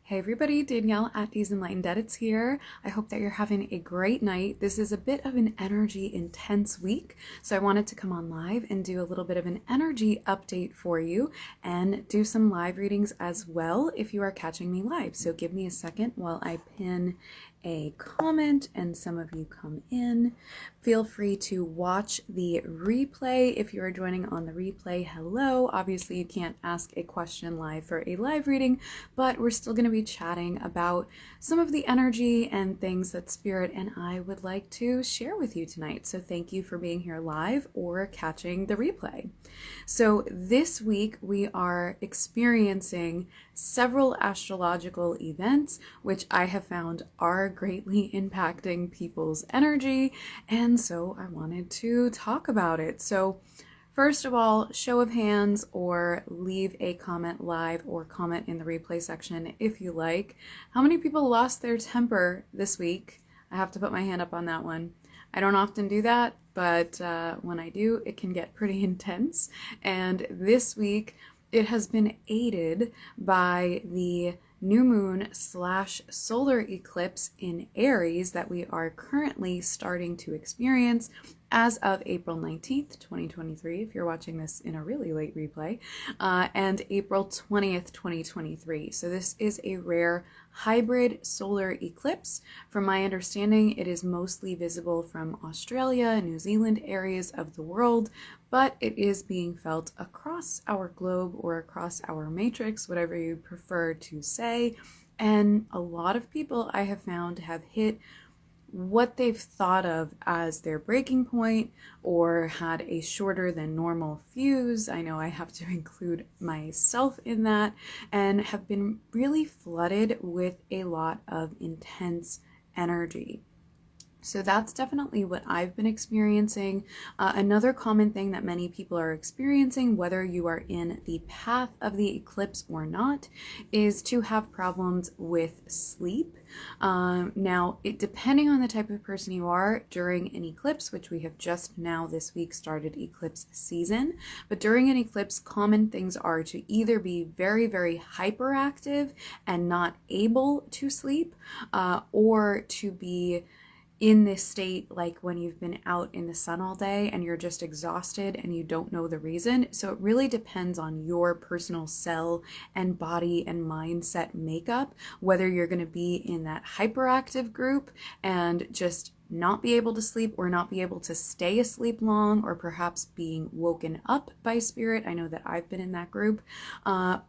Hey everybody, Danielle at These Enlightened Edits here. I hope that you're having a great night. This is a bit of an energy intense week, so I wanted to come on live and do a little bit of an energy update for you and do some live readings as well if you are catching me live. So give me a second while I pin a comment and some of you come in. Feel free to watch the replay if you are joining on the replay. Hello. Obviously you can't ask a question live for a live reading, but we're still going to be chatting about some of the energy and things that Spirit and I would like to share with you tonight. So thank you for being here live or catching the replay. So this week we are experiencing several astrological events, which I have found are greatly impacting people's energy. And so I wanted to talk about it. So first of all, show of hands or leave a comment live or comment in the replay section if you like. How many people lost their temper this week? I have to put my hand up on that one. I don't often do that, but when I do, it can get pretty intense. And this week, it has been aided by the new moon / solar eclipse in Aries that we are currently starting to experience as of April 19th, 2023, if you're watching this in a really late replay, and April 20th, 2023. So this is a rare hybrid solar eclipse. From my understanding, it is mostly visible from Australia, New Zealand areas of the world, but it is being felt across our globe or across our matrix, whatever you prefer to say. And a lot of people I have found have hit what they've thought of as their breaking point or had a shorter than normal fuse. I know I have to include myself in that, and have been really flooded with a lot of intense energy. So that's definitely what I've been experiencing. Another common thing that many people are experiencing, whether you are in the path of the eclipse or not, is to have problems with sleep. Now, depending on the type of person you are during an eclipse, which we have just now this week started eclipse season, but during an eclipse, common things are to either be very, very hyperactive and not able to sleep, or to be in this state like when you've been out in the sun all day and you're just exhausted and you don't know the reason. So it really depends on your personal cell and body and mindset makeup, whether you're going to be in that hyperactive group and just not be able to sleep or not be able to stay asleep long, or perhaps being woken up by spirit. I know that I've been in that group.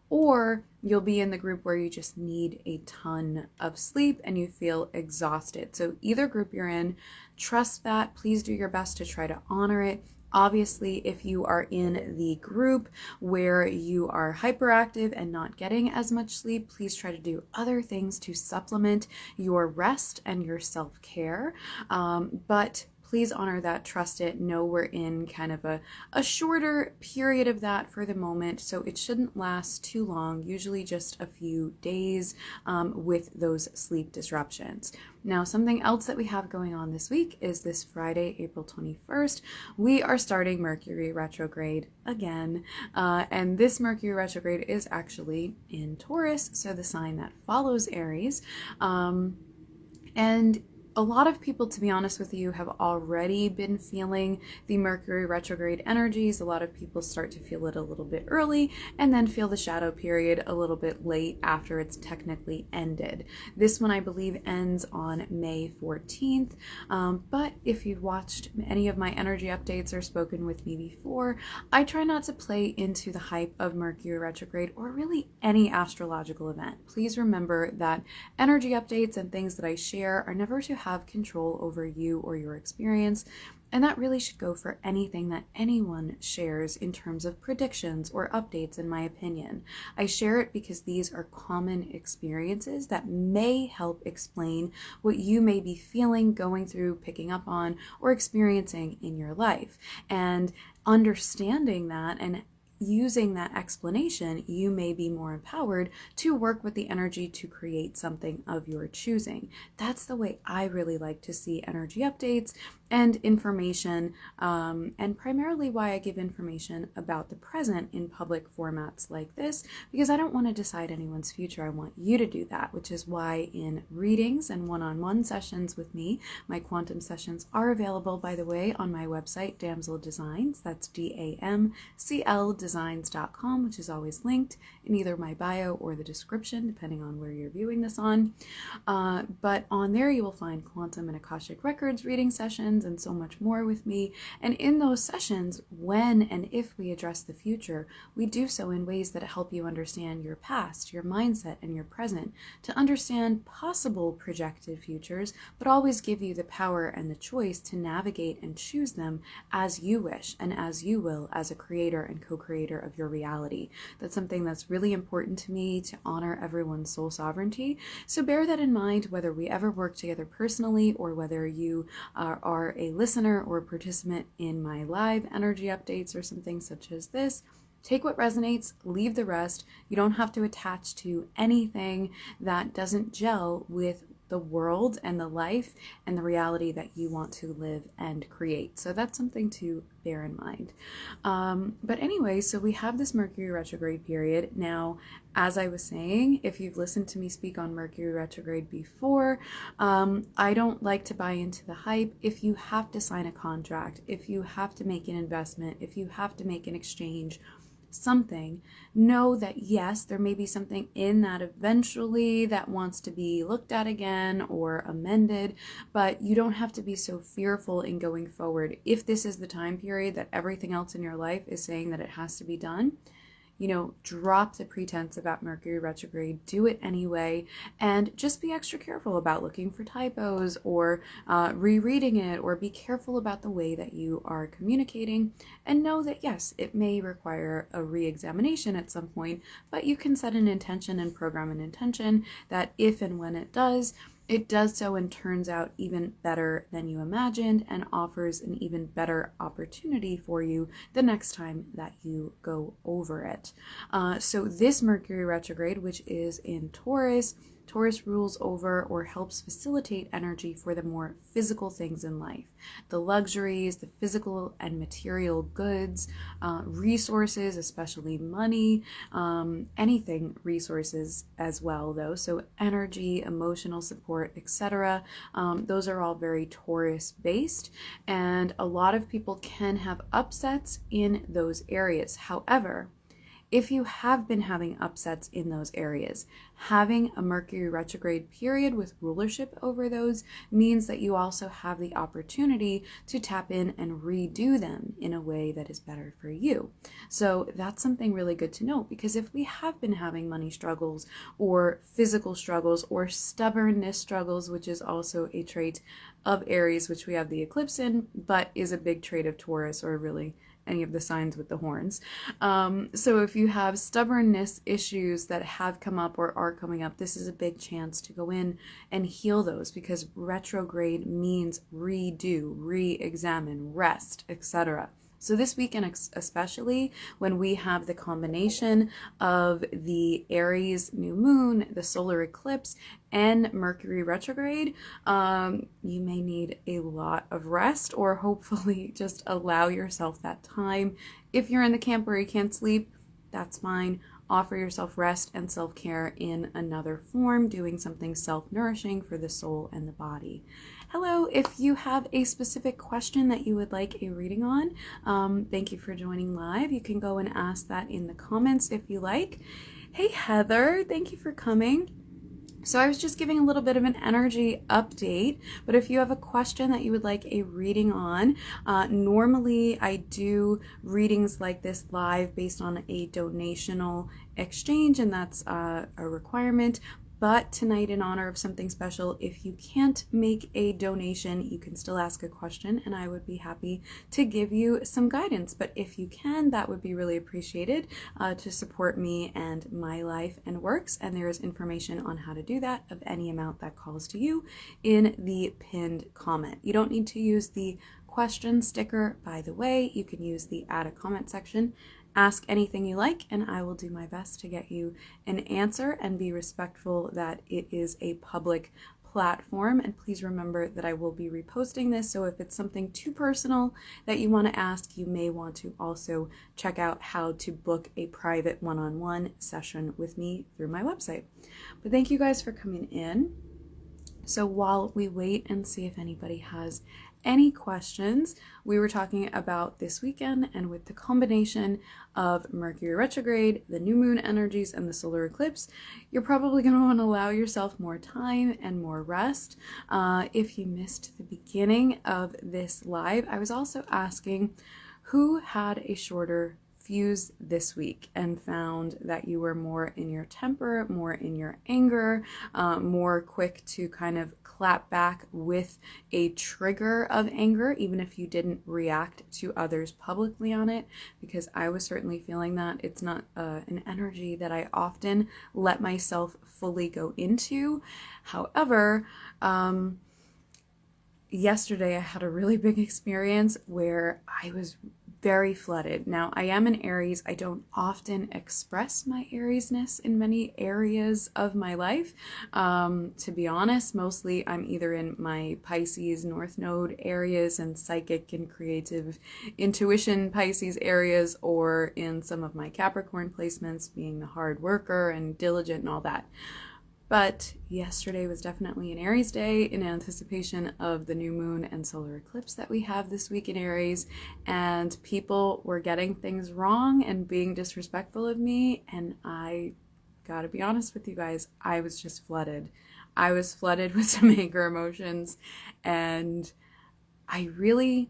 Or you'll be in the group where you just need a ton of sleep and you feel exhausted. So either group you're in, trust that. Please do your best to try to honor it. Obviously, if you are in the group where you are hyperactive and not getting as much sleep, please try to do other things to supplement your rest and your self-care. But please honor that, trust it, know we're in kind of a shorter period of that for the moment, so it shouldn't last too long, usually just a few days with those sleep disruptions. Now, something else that we have going on this week is this Friday, April 21st, we are starting Mercury retrograde again, and this Mercury retrograde is actually in Taurus, so the sign that follows Aries, and a lot of people, to be honest with you, have already been feeling the Mercury retrograde energies. A lot of people start to feel it a little bit early and then feel the shadow period a little bit late after it's technically ended. This one, I believe, ends on May 14th. But if you've watched any of my energy updates or spoken with me before, I try not to play into the hype of Mercury retrograde or really any astrological event. Please remember that energy updates and things that I share are never to have control over you or your experience, and that really should go for anything that anyone shares in terms of predictions or updates, in my opinion. I share it because these are common experiences that may help explain what you may be feeling, going through, picking up on, or experiencing in your life. And understanding that and using that explanation, you may be more empowered to work with the energy to create something of your choosing. That's the way I really like to see energy updates and information, and primarily why I give information about the present in public formats like this, because I don't want to decide anyone's future. I want you to do that, which is why in readings and one-on-one sessions with me, my quantum sessions are available, by the way, on my website, Damsel Designs. That's DAMCL Designs.com, which is always linked in either my bio or the description, depending on where you're viewing this on. But on there you will find quantum and Akashic Records reading sessions and so much more with me. And in those sessions, when and if we address the future, we do so in ways that help you understand your past, your mindset, and your present, to understand possible projected futures, but always give you the power and the choice to navigate and choose them as you wish and as you will, as a creator and co-creator of your reality. That's something that's really important to me, to honor everyone's soul sovereignty. So bear that in mind, whether we ever work together personally or whether you are a listener or a participant in my live energy updates or something such as this. Take what resonates, leave the rest. You don't have to attach to anything that doesn't gel with the world and the life and the reality that you want to live and create. So that's something to bear in mind. But anyway, so we have this Mercury retrograde period. Now, as I was saying, if you've listened to me speak on Mercury retrograde before, I don't like to buy into the hype. If you have to sign a contract, if you have to make an investment, if you have to make an exchange, something, know that yes, there may be something in that eventually that wants to be looked at again or amended, but you don't have to be so fearful in going forward. If this is the time period that everything else in your life is saying that it has to be done, drop the pretense about Mercury retrograde, do it anyway, and just be extra careful about looking for typos or rereading it, or be careful about the way that you are communicating, and know that yes, it may require a re-examination at some point, but you can set an intention and program an intention that if and when it does so and turns out even better than you imagined and offers an even better opportunity for you the next time that you go over it. So this Mercury retrograde, which is in Taurus rules over or helps facilitate energy for the more physical things in life. The luxuries, the physical and material goods, resources, especially money, anything resources as well though. So energy, emotional support, etc. Those are all very Taurus based, and a lot of people can have upsets in those areas. However, if you have been having upsets in those areas, having a Mercury retrograde period with rulership over those means that you also have the opportunity to tap in and redo them in a way that is better for you. So that's something really good to note, because if we have been having money struggles or physical struggles or stubbornness struggles, which is also a trait of Aries, which we have the eclipse in, but is a big trait of Taurus, or really any of the signs with the horns. So if you have stubbornness issues that have come up or are coming up, this is a big chance to go in and heal those, because retrograde means redo, re-examine, rest, etc. So this weekend, especially when we have the combination of the Aries new moon, the solar eclipse, and Mercury retrograde, you may need a lot of rest, or hopefully just allow yourself that time. If you're in the camp where you can't sleep, that's fine. Offer yourself rest and self-care in another form, doing something self-nourishing for the soul and the body. Hello, if you have a specific question that you would like a reading on, thank you for joining live. You can go and ask that in the comments if you like. Hey Heather, thank you for coming. So I was just giving a little bit of an energy update, but if you have a question that you would like a reading on, normally I do readings like this live based on a donational exchange, and that's a requirement. But tonight, in honor of something special, if you can't make a donation, you can still ask a question and I would be happy to give you some guidance. But if you can, that would be really appreciated to support me and my life and works. And there is information on how to do that of any amount that calls to you in the pinned comment. You don't need to use the question sticker, by the way. You can use the add a comment section. Ask anything you like, and I will do my best to get you an answer and be respectful that it is a public platform. And please remember that I will be reposting this. So if it's something too personal that you want to ask, you may want to also check out how to book a private one-on-one session with me through my website. But thank you guys for coming in. So while we wait and see if anybody has any questions, we were talking about this weekend, and with the combination of Mercury retrograde, the new moon energies, and the solar eclipse, you're probably going to want to allow yourself more time and more rest. If you missed the beginning of this live, I was also asking who had a shorter fuse this week and found that you were more in your temper, more in your anger, more quick to kind of clap back with a trigger of anger, even if you didn't react to others publicly on it, because I was certainly feeling that. It's not an energy that I often let myself fully go into. However, yesterday I had a really big experience where I was very flooded. Now, I am an Aries. I don't often express my Ariesness in many areas of my life. To be honest, mostly I'm either in my Pisces North Node areas and psychic and creative intuition Pisces areas, or in some of my Capricorn placements, being the hard worker and diligent and all that. But yesterday was definitely an Aries day in anticipation of the new moon and solar eclipse that we have this week in Aries, and people were getting things wrong and being disrespectful of me, and I gotta be honest with you guys, I was just flooded. I was flooded with some anger emotions, and I really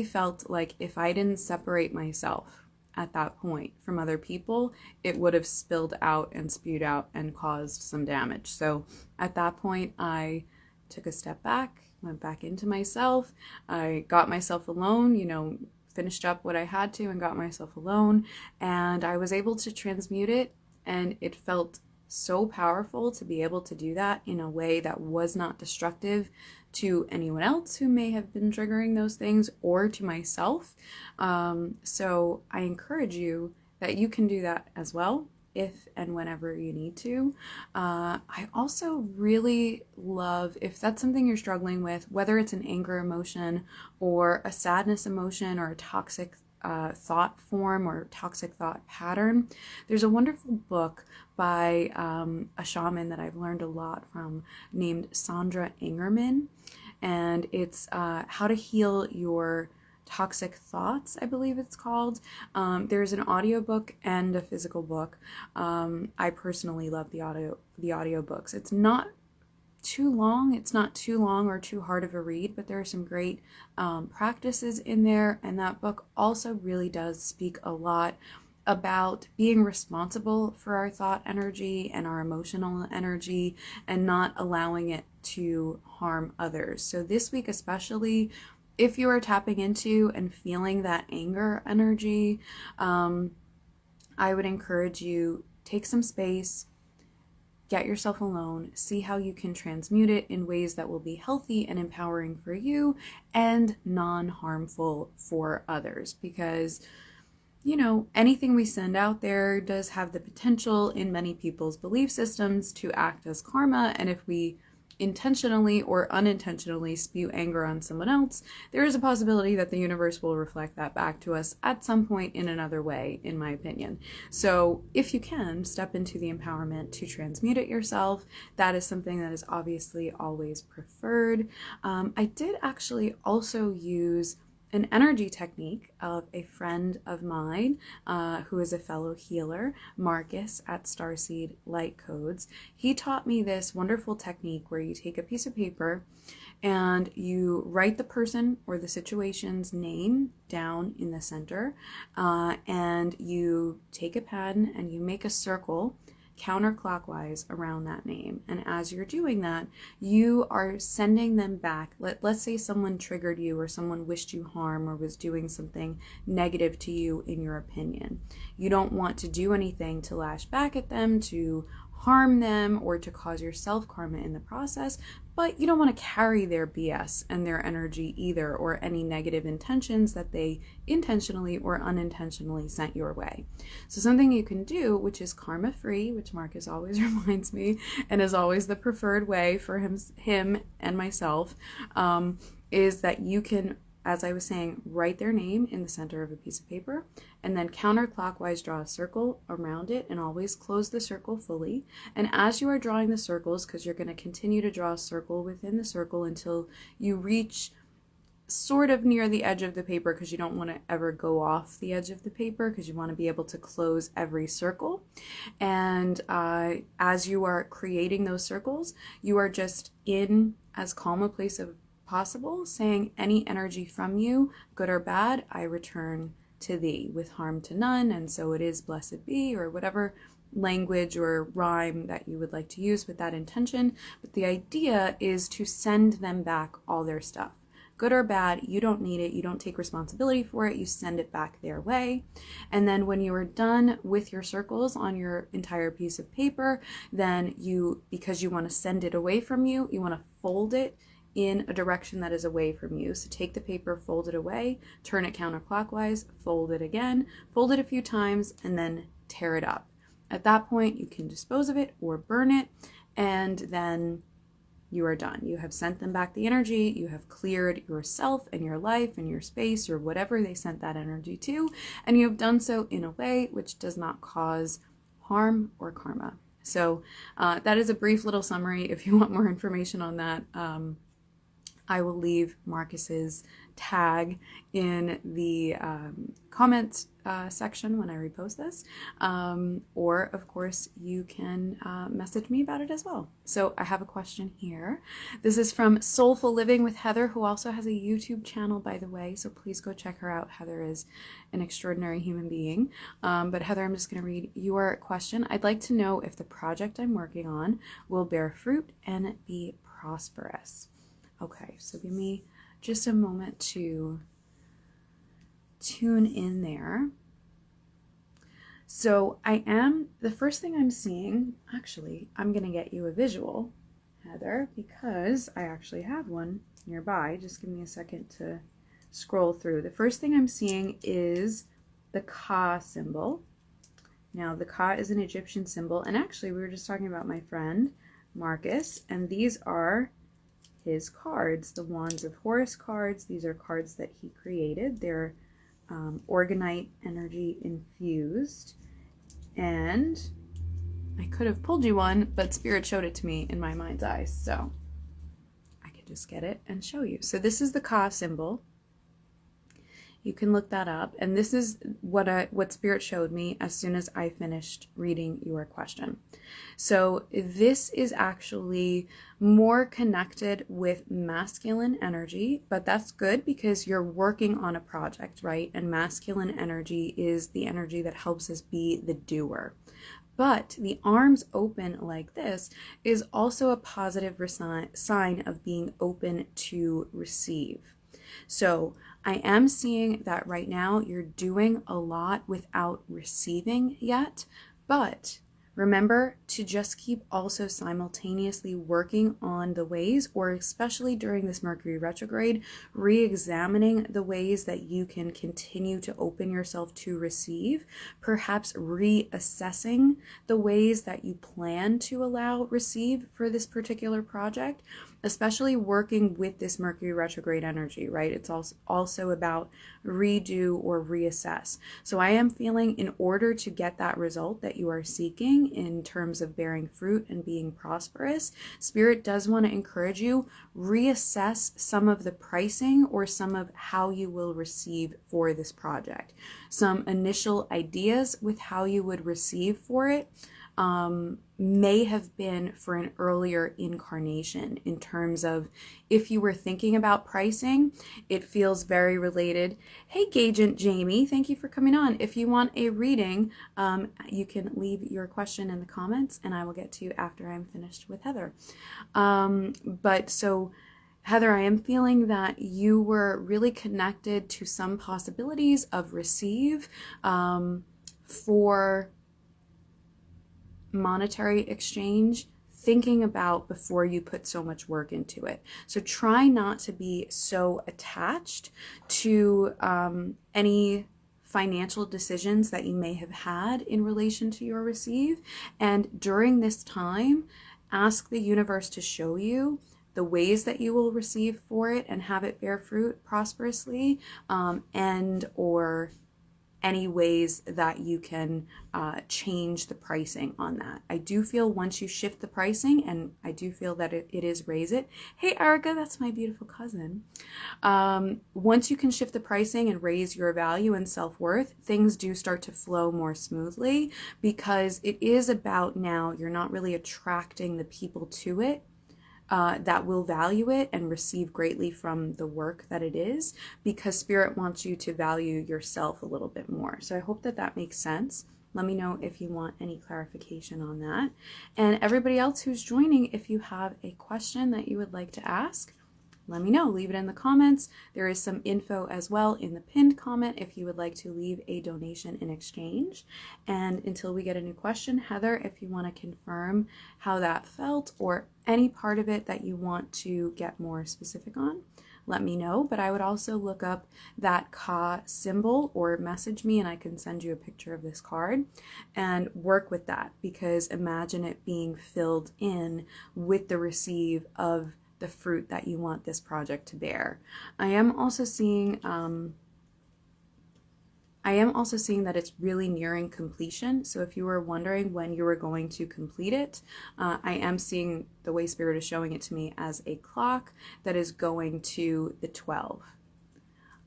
felt like if I didn't separate myself at that point from other people, it would have spilled out and spewed out and caused some damage. So at that point, I took a step back, went back into myself. I got myself alone, finished up what I had to and got myself alone. And I was able to transmute it. And it felt so powerful to be able to do that in a way that was not destructive to anyone else who may have been triggering those things, or to myself. So I encourage you that you can do that as well, if and whenever you need to. I also really love, if that's something you're struggling with, whether it's an anger emotion or a sadness emotion or a toxic thought form or toxic thought pattern, there's a wonderful book by a shaman that I've learned a lot from named Sandra Ingerman, and it's How to Heal Your Toxic Thoughts, I believe it's called. There's an audiobook and a physical book. I personally love the audiobooks. It's not too long. It's not too long or too hard of a read, but there are some great practices in there. And that book also really does speak a lot about being responsible for our thought energy and our emotional energy, and not allowing it to harm others. So this week especially, if you are tapping into and feeling that anger energy, I would encourage you, take some space, get yourself alone, see how you can transmute it in ways that will be healthy and empowering for you and non-harmful for others. Because, anything we send out there does have the potential in many people's belief systems to act as karma. And if we intentionally or unintentionally spew anger on someone else, there is a possibility that the universe will reflect that back to us at some point in another way, in my opinion. So if you can, step into the empowerment to transmute it yourself. That is something that is obviously always preferred. I did actually also use an energy technique of a friend of mine who is a fellow healer, Marcus at Starseed LightCodes. He taught me this wonderful technique where you take a piece of paper and you write the person or the situation's name down in the center, and you take a pen and you make a circle counterclockwise around that name. And as you're doing that, you are sending them back. Let's say someone triggered you, or someone wished you harm, or was doing something negative to you in your opinion. You don't want to do anything to lash back at them, to harm them or to cause yourself karma in the process, but you don't want to carry their BS and their energy either, or any negative intentions that they intentionally or unintentionally sent your way. So something you can do, which is karma free, which Marcus always reminds me, and is always the preferred way for him and myself, is that you can, as I was saying, write their name in the center of a piece of paper and then counterclockwise draw a circle around it, and always close the circle fully. And as you are drawing the circles, because you're going to continue to draw a circle within the circle until you reach sort of near the edge of the paper, because you don't want to ever go off the edge of the paper, because you want to be able to close every circle. And as you are creating those circles, you are just in as calm a place of possible, saying, any energy from you, good or bad, I return to thee with harm to none, and so it is, blessed be, or whatever language or rhyme that you would like to use with that intention. But the idea is to send them back all their stuff. Good or bad, you don't need it, you don't take responsibility for it, you send it back their way. And then when you are done with your circles on your entire piece of paper, then you, because you want to send it away from you, you want to fold it in a direction that is away from you. So take the paper, fold it away, turn it counterclockwise, fold it again, fold it a few times, and then tear it up. At that point, you can dispose of it or burn it, and then you are done. You have sent them back the energy, you have cleared yourself and your life and your space, or whatever they sent that energy to, and you have done so in a way which does not cause harm or karma. So that is a brief little summary. If you want more information on that, I will leave Marcus's tag in the comments section when I repost this, or of course you can message me about it as well. So I have a question here. This is from Soulful Living with Heather, who also has a YouTube channel, by the way, so please go check her out. Heather is an extraordinary human being. But Heather, I'm just going to read your question. I'd like to know if the project I'm working on will bear fruit and be prosperous. Okay, so give me just a moment to tune in there. So the first thing I'm seeing, actually, I'm going to get you a visual, Heather, because I actually have one nearby. Just give me a second to scroll through. The first thing I'm seeing is the Ka symbol. Now, the Ka is an Egyptian symbol, and actually, we were just talking about my friend, Marcus, and these are his cards, the Wands of Horus cards. These are cards that he created. They're organite energy infused, and I could have pulled you one, but Spirit showed it to me in my mind's eye, so I could just get it and show you. So this is the Ka symbol. You can look that up, and this is what Spirit showed me as soon as I finished reading your question. So this is actually more connected with masculine energy, but that's good because you're working on a project, right? And masculine energy is the energy that helps us be the doer. But the arms open like this is also a positive sign of being open to receive. So I am seeing that right now you're doing a lot without receiving yet, but remember to just keep also simultaneously working on the ways, or especially during this Mercury retrograde, re-examining the ways that you can continue to open yourself to receive, perhaps reassessing the ways that you plan to allow receive for this particular project, especially working with this Mercury retrograde energy, right? It's also about redo or reassess. So I am feeling, in order to get that result that you are seeking in terms of bearing fruit and being prosperous, Spirit does want to encourage you, reassess some of the pricing or some of how you will receive for this project. Some initial ideas with how you would receive for it may have been for an earlier incarnation, in terms of if you were thinking about pricing, it feels very related. Hey, Gagent Jamie, thank you for coming on. If you want a reading, you can leave your question in the comments and I will get to you after I'm finished with Heather. But so Heather, I am feeling that you were really connected to some possibilities of receive for monetary exchange, thinking about before you put so much work into it. So try not to be so attached to any financial decisions that you may have had in relation to your receive. And during this time, ask the universe to show you the ways that you will receive for it and have it bear fruit prosperously, and or any ways that you can change the pricing on that. I do feel once you shift the pricing, and I do feel that it is raise it. Hey, Erica, that's my beautiful cousin. Once you can shift the pricing and raise your value and self-worth, things do start to flow more smoothly, because it is about now you're not really attracting the people to it that will value it and receive greatly from the work that it is, because Spirit wants you to value yourself a little bit more. So I hope that that makes sense. Let me know if you want any clarification on that. And everybody else who's joining, if you have a question that you would like to ask, let me know. Leave it in the comments. There is some info as well in the pinned comment if you would like to leave a donation in exchange. And until we get a new question, Heather, if you want to confirm how that felt or any part of it that you want to get more specific on, let me know. But I would also look up that Ka symbol or message me and I can send you a picture of this card and work with that, because imagine it being filled in with the receive of the fruit that you want this project to bear. I am also seeing that it's really nearing completion. So if you were wondering when you were going to complete it, I am seeing the way Spirit is showing it to me as a clock that is going to the 12.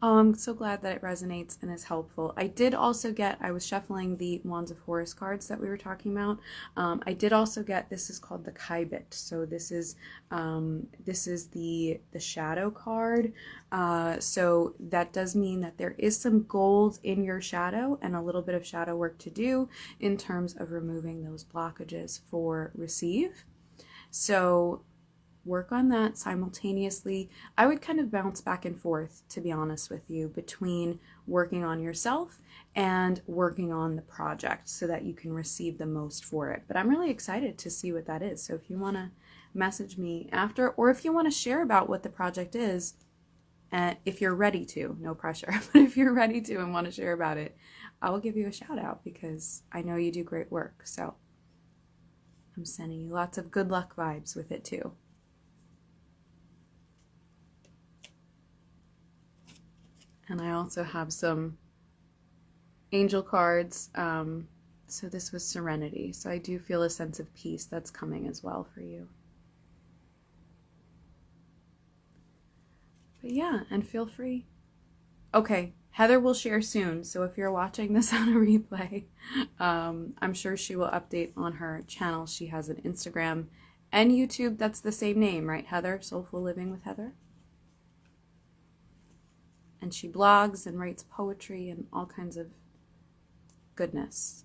I'm so glad that it resonates and is helpful. I did also get, I was shuffling the Wands of Horus cards that we were talking about. I did also get, this is called the Kaibit. So this is the shadow card. So that does mean that there is some gold in your shadow and a little bit of shadow work to do in terms of removing those blockages for receive. So work on that simultaneously. I would kind of bounce back and forth, to be honest with you, between working on yourself and working on the project so that you can receive the most for it. But I'm really excited to see what that is. So if you want to message me after, or if you want to share about what the project is, if you're ready to, no pressure, but if you're ready to and want to share about it, I will give you a shout out because I know you do great work. So I'm sending you lots of good luck vibes with it too. And I also have some angel cards. So this was Serenity. So I do feel a sense of peace that's coming as well for you. But yeah, and feel free. Okay, Heather will share soon. So if you're watching this on a replay, I'm sure she will update on her channel. She has an Instagram and YouTube that's the same name, right, Heather? Soulful Living with Heather. And she blogs and writes poetry and all kinds of goodness,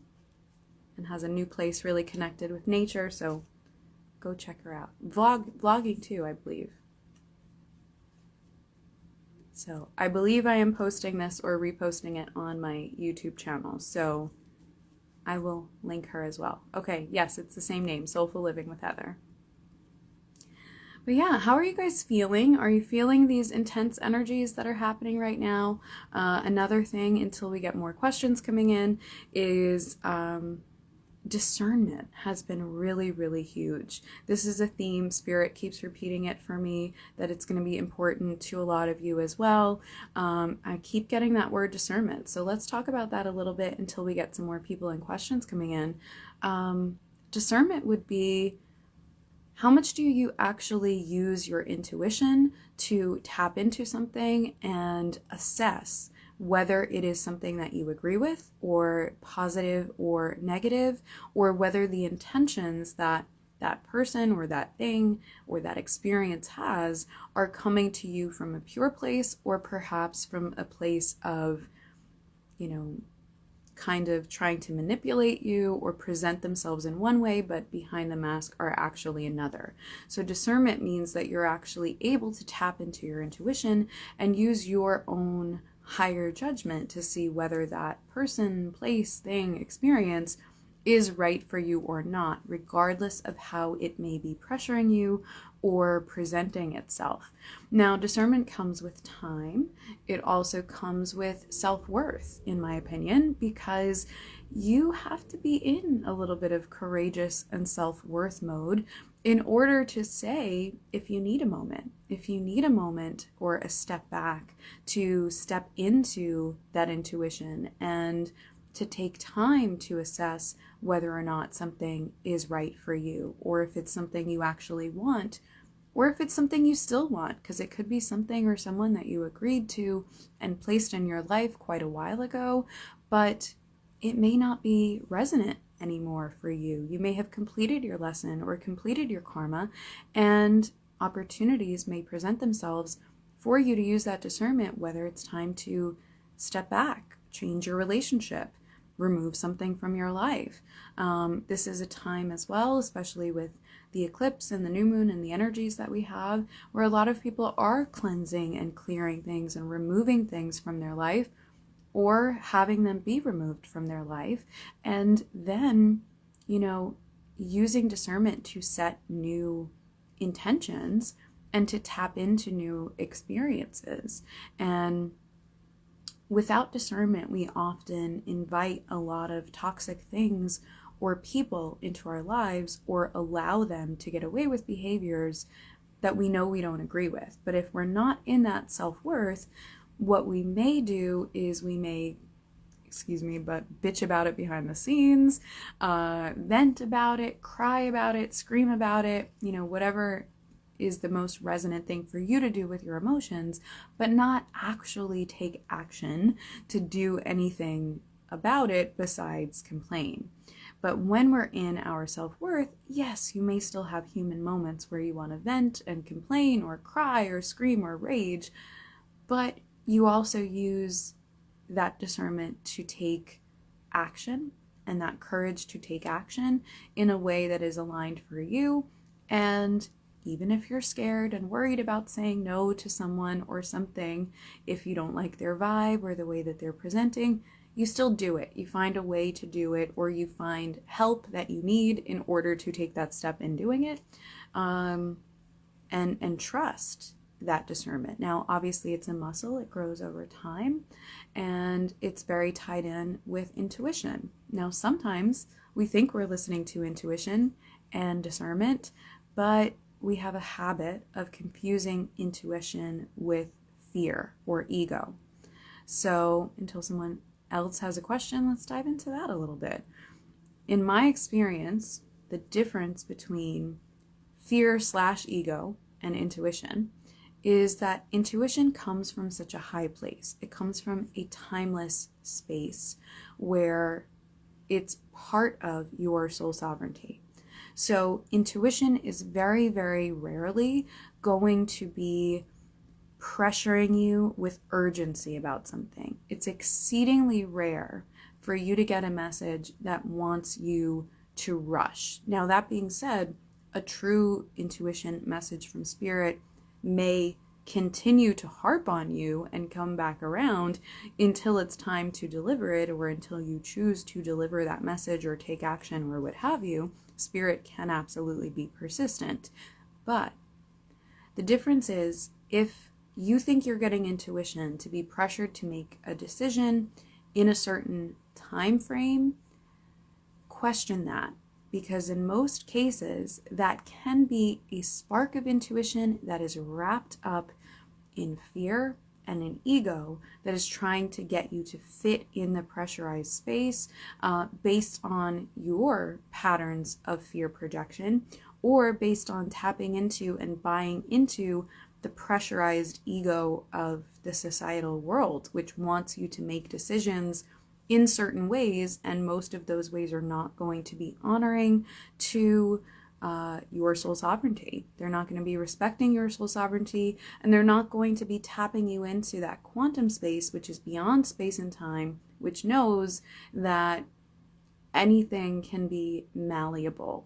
and has a new place really connected with nature, so go check her out. Vlogging too, I believe. So I believe I am posting this or reposting it on my YouTube channel, so I will link her as well. Okay, yes, it's the same name, Soulful Living with Heather. But yeah, how are you guys feeling? Are you feeling these intense energies that are happening right now? Another thing, until we get more questions coming in, is discernment has been really, really huge. This is a theme. Spirit keeps repeating it for me, that it's going to be important to a lot of you as well. I keep getting that word discernment. So let's talk about that a little bit until we get some more people and questions coming in. Discernment would be, how much do you actually use your intuition to tap into something and assess whether it is something that you agree with, or positive or negative, or whether the intentions that that person or that thing or that experience has are coming to you from a pure place, or perhaps from a place of, kind of trying to manipulate you or present themselves in one way, but behind the mask are actually another. So discernment means that you're actually able to tap into your intuition and use your own higher judgment to see whether that person, place, thing, experience is right for you or not, regardless of how it may be pressuring you or presenting itself. Now, discernment comes with time. It also comes with self-worth, in my opinion, because you have to be in a little bit of courageous and self-worth mode in order to say if you need a moment or a step back to step into that intuition and to take time to assess whether or not something is right for you, or if it's something you actually want, or if it's something you still want, because it could be something or someone that you agreed to and placed in your life quite a while ago, but it may not be resonant anymore for you. You may have completed your lesson or completed your karma, and opportunities may present themselves for you to use that discernment, whether it's time to step back, change your relationship, remove something from your life. This is a time as well, especially with the eclipse and the new moon and the energies that we have, where a lot of people are cleansing and clearing things and removing things from their life, or having them be removed from their life, and then, using discernment to set new intentions and to tap into new experiences. And without discernment, we often invite a lot of toxic things or people into our lives, or allow them to get away with behaviors that we know we don't agree with. But if we're not in that self-worth, what we may do is we may, bitch about it behind the scenes, vent about it, cry about it, scream about it, whatever is the most resonant thing for you to do with your emotions, but not actually take action to do anything about it besides complain. But when we're in our self-worth, yes, you may still have human moments where you want to vent and complain or cry or scream or rage, but you also use that discernment to take action and that courage to take action in a way that is aligned for you. And even if you're scared and worried about saying no to someone or something, if you don't like their vibe or the way that they're presenting, you still do it. You find a way to do it, or you find help that you need in order to take that step in doing it, and trust that discernment. Now, obviously, it's a muscle. It grows over time, and it's very tied in with intuition. Now, sometimes we think we're listening to intuition and discernment, but we have a habit of confusing intuition with fear or ego. So until someone else has a question, let's dive into that a little bit. In my experience, the difference between fear/ego and intuition is that intuition comes from such a high place. It comes from a timeless space where it's part of your soul sovereignty. So intuition is very, very rarely going to be pressuring you with urgency about something. It's exceedingly rare for you to get a message that wants you to rush. Now, that being said, a true intuition message from spirit may continue to harp on you and come back around until it's time to deliver it, or until you choose to deliver that message or take action or what have you. Spirit can absolutely be persistent. But the difference is, if you think you're getting intuition to be pressured to make a decision in a certain time frame, question that. Because in most cases, that can be a spark of intuition that is wrapped up in fear and in ego that is trying to get you to fit in the pressurized space based on your patterns of fear projection, or based on tapping into and buying into the pressurized ego of the societal world, which wants you to make decisions in certain ways, and most of those ways are not going to be honoring to your soul sovereignty. They're not going to be respecting your soul sovereignty, and they're not going to be tapping you into that quantum space, which is beyond space and time, which knows that anything can be malleable.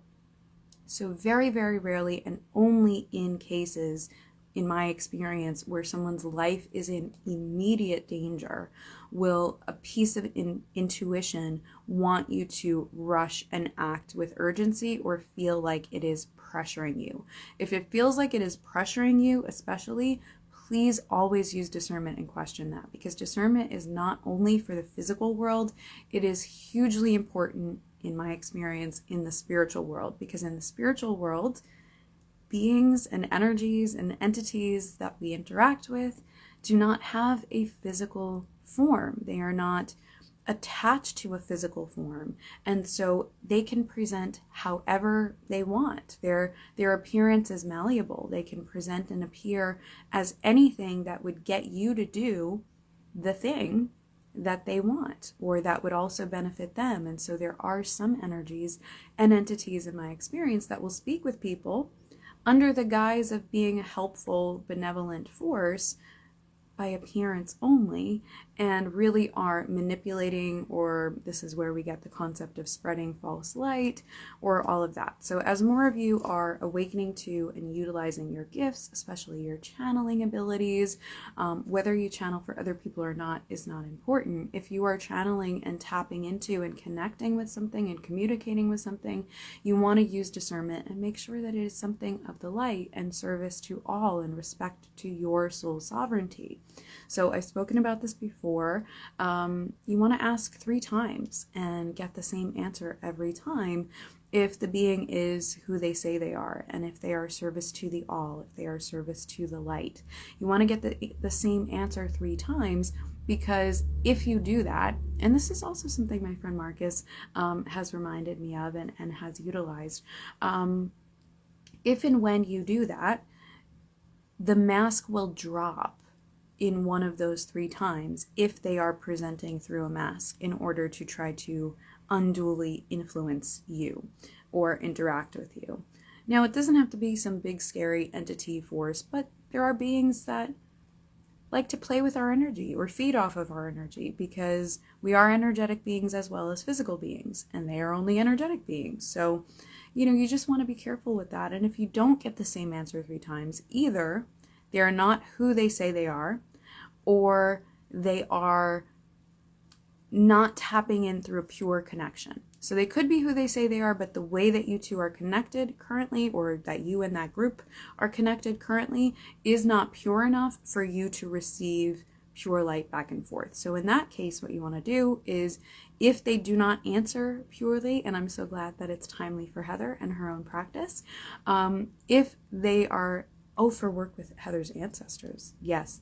So very, very rarely, and only in cases in my experience, where someone's life is in immediate danger, will a piece of intuition want you to rush and act with urgency or feel like it is pressuring you. If it feels like it is pressuring you, especially, please always use discernment and question that, because discernment is not only for the physical world, it is hugely important, in my experience, in the spiritual world, because in the spiritual world, beings and energies and entities that we interact with do not have a physical form. They are not attached to a physical form, and so they can present however they want. Their appearance is malleable. They can present and appear as anything that would get you to do the thing that they want, or that would also benefit them. And so there are some energies and entities, in my experience, that will speak with people under the guise of being a helpful, benevolent force by appearance only, and really are manipulating, or this is where we get the concept of spreading false light, or all of that. So as more of you are awakening to and utilizing your gifts, especially your channeling abilities, whether you channel for other people or not is not important. If you are channeling and tapping into and connecting with something and communicating with something, you want to use discernment and make sure that it is something of the light and service to all and respect to your soul sovereignty. So I've spoken about this before. You want to ask 3 times and get the same answer every time if the being is who they say they are, and if they are service to the all, if they are service to the light. You want to get the same answer 3 times, because if you do that, and this is also something my friend Marcus has reminded me of and has utilized, if and when you do that, the mask will drop in one of those 3 times if they are presenting through a mask in order to try to unduly influence you or interact with you. Now, it doesn't have to be some big scary entity force, but there are beings that like to play with our energy or feed off of our energy, because we are energetic beings as well as physical beings, and they are only energetic beings. So, you just want to be careful with that. And if you don't get the same answer 3 times, either they are not who they say they are, or they are not tapping in through a pure connection. So they could be who they say they are, but the way that you two are connected currently, or that you and that group are connected currently, is not pure enough for you to receive pure light back and forth. So in that case, what you want to do is, if they do not answer purely, and I'm so glad that it's timely for Heather and her own practice, if they are for work with Heather's ancestors. Yes,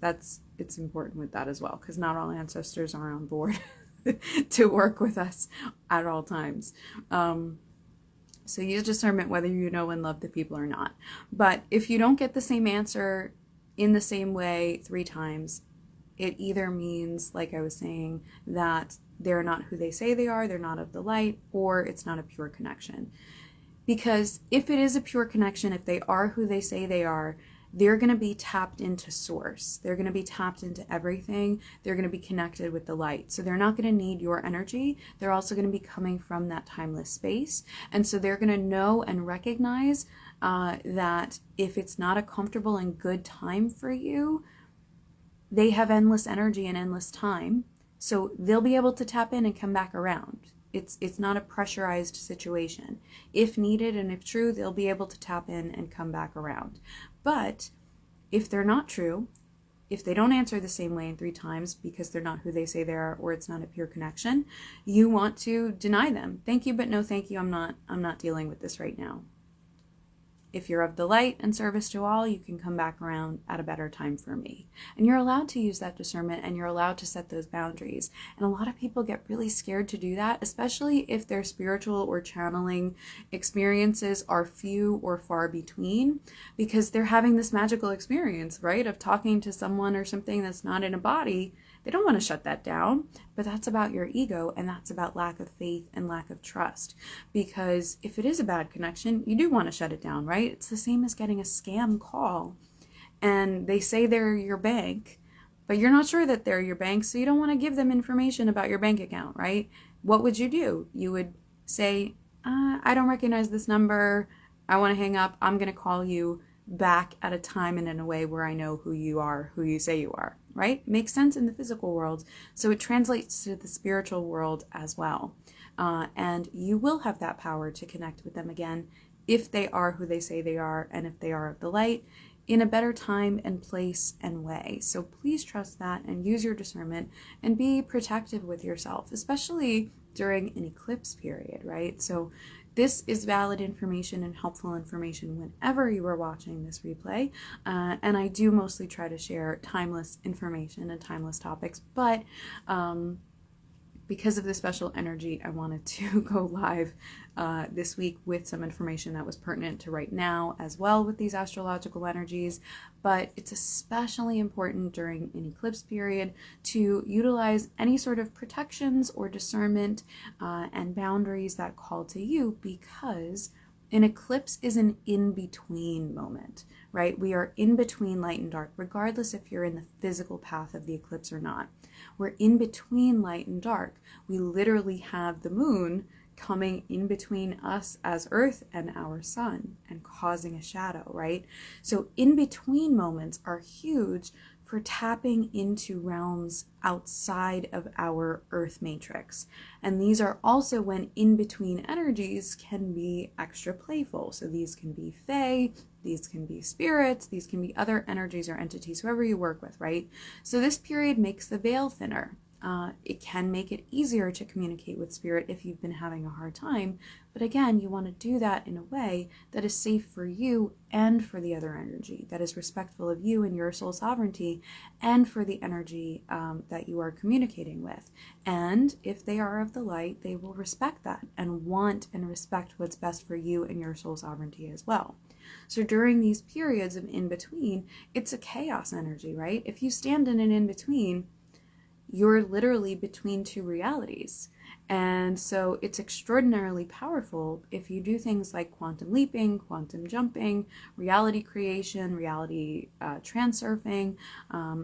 it's important with that as well, because not all ancestors are on board to work with us at all times. So use discernment whether you know and love the people or not. But if you don't get the same answer in the same way 3 times, it either means, like I was saying, that they're not who they say they are, they're not of the light, or it's not a pure connection. Because if it is a pure connection, if they are who they say they are, they're going to be tapped into source. They're going to be tapped into everything. They're going to be connected with the light. So they're not going to need your energy. They're also going to be coming from that timeless space. And so they're going to know and recognize that if it's not a comfortable and good time for you, they have endless energy and endless time. So they'll be able to tap in and come back around. It's not a pressurized situation. If needed and if true, they'll be able to tap in and come back around. But if they're not true, if they don't answer the same way in 3 times because they're not who they say they are, or it's not a pure connection, you want to deny them. Thank you, but no thank you. I'm not dealing with this right now. If you're of the light and service to all, you can come back around at a better time for me. And you're allowed to use that discernment, and you're allowed to set those boundaries. And a lot of people get really scared to do that, especially if their spiritual or channeling experiences are few or far between, because they're having this magical experience, right, of talking to someone or something that's not in a body. They don't want to shut that down, but that's about your ego, and that's about lack of faith and lack of trust. Because if it is a bad connection, you do want to shut it down, right? It's the same as getting a scam call, and they say they're your bank, but you're not sure that they're your bank, so you don't want to give them information about your bank account, right? What would you do? You would say, I don't recognize this number. I want to hang up. I'm going to call you back at a time and in a way where I know who you are, who you say you are, right? Makes sense in the physical world, so it translates to the spiritual world as well. And you will have that power to connect with them again if they are who they say they are, and if they are of the light, in a better time and place and way. So please trust that and use your discernment and be protective with yourself, especially during an eclipse period, right? So this is valid information and helpful information whenever you are watching this replay. And I do mostly try to share timeless information and timeless topics, but because of the special energy, I wanted to go live this week with some information that was pertinent to right now as well with these astrological energies. But it's especially important during an eclipse period to utilize any sort of protections or discernment and boundaries that call to you, because an eclipse is an in-between moment, right? We are in between light and dark, regardless if you're in the physical path of the eclipse or not. We're in between light and dark. We literally have the moon coming in between us as Earth and our sun and causing a shadow, right? So in-between moments are huge for tapping into realms outside of our Earth matrix. And these are also when in-between energies can be extra playful. So these can be fae, these can be spirits, these can be other energies or entities, whoever you work with, right? So this period makes the veil thinner. It can make it easier to communicate with spirit if you've been having a hard time. But again, you want to do that in a way that is safe for you and for the other energy, that is respectful of you and your soul sovereignty, and for the energy that you are communicating with. And if they are of the light, they will respect that and want and respect what's best for you and your soul sovereignty as well. So during these periods of in-between, it's a chaos energy, right? If you stand in an in-between, you're literally between two realities. And so it's extraordinarily powerful if you do things like quantum leaping, quantum jumping, reality creation, reality transurfing,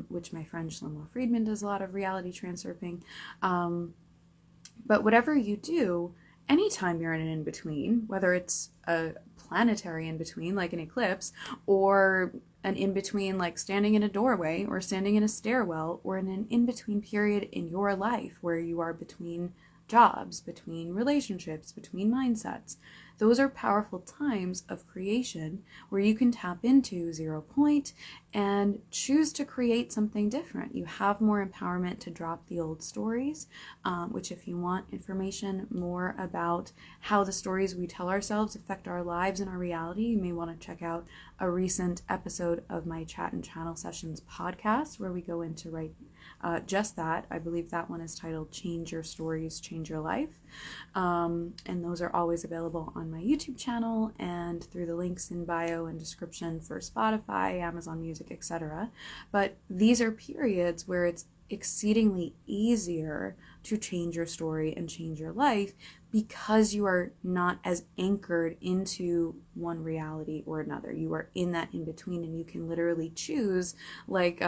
which my friend Shlomo Friedman does a lot of reality transurfing. But whatever you do, anytime you're in an in-between, whether it's a planetary in-between like an eclipse, or an in-between like standing in a doorway or standing in a stairwell, or in an in-between period in your life where you are between jobs, between relationships, between mindsets, those are powerful times of creation where you can tap into 0 point and choose to create something different. You have more empowerment to drop the old stories, which if you want information more about how the stories we tell ourselves affect our lives and our reality, you may want to check out a recent episode of my Chat and Channel Sessions podcast where we go into just that. I believe that one is titled Change Your Stories, Change Your Life. And those are always available on my YouTube channel and through the links in bio and description for Spotify, Amazon Music, etc. But these are periods where it's exceedingly easier to change your story and change your life because you are not as anchored into one reality or another. You are in that in between, and you can literally choose, like